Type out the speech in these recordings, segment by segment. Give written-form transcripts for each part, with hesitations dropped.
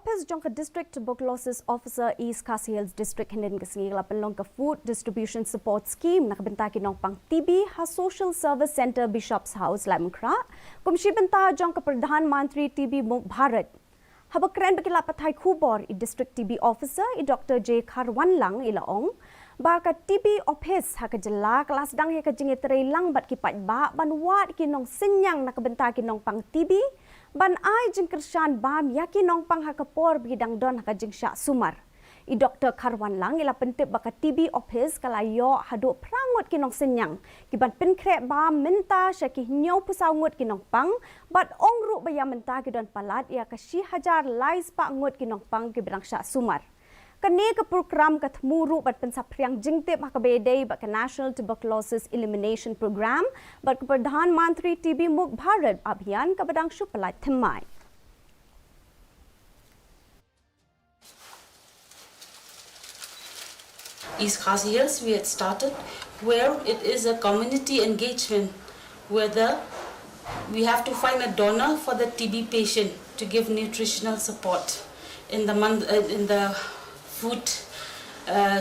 Office jongka District Tuberculosis Officer East Khasi Hills District Hindin kesengi lapelong ke Food Distribution Support Scheme nak Bynta ki Nongpang TB ha Social Service Center Bishop's House Lamkra kumshi Bynta jongka Pradhan Mantri TB Muk Bharat haba kren bakila pathai khubor I District TB Officer I Dr. J Kharwanlang ilaong ba ka TB Office ha ka jela kelas dang he ka jingetrei lang bat ki pat ba ban wat ki nong senyang nak Bynta ki Nongpang TB ban ai jing kershan bam yaki Nongpang ha kapor bidang don ha jing sya sumar I Dr. Kharwanlang ila pentip baka TB Office kalayo hadu prangut ki nong senyang ki ban penkrek bam minta syaki nyau pusau ngut ki Nongpang bat ongru baya minta ki don palat ia ka shi hajar lais pa ngut ki Nongpang ki bidang sya sumar Kani ke program katmuru bat pensapriang jingtip ha kabedai bat ke National Tuberculosis Elimination Program bat ke Pradhan Mantri TB Muk Bharat abhiyan ka badang syupalai themai. East Khasi Hills we had started where it is a community engagement whether we have to find a donor for the TB patient to give nutritional support in the food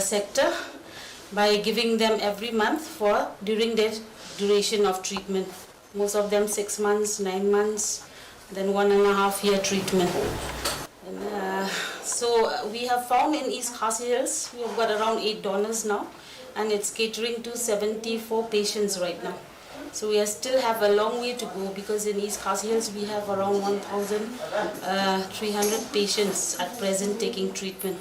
sector by giving them every month for during their duration of treatment. Most of them 6 months, 9 months, then 1.5 year treatment. And, so we have found in East Khasi Hills, we have got around 8 donors now and it's catering to 74 patients right now. So we still have a long way to go because in East Khasi Hills we have around 1,300 patients at present taking treatment.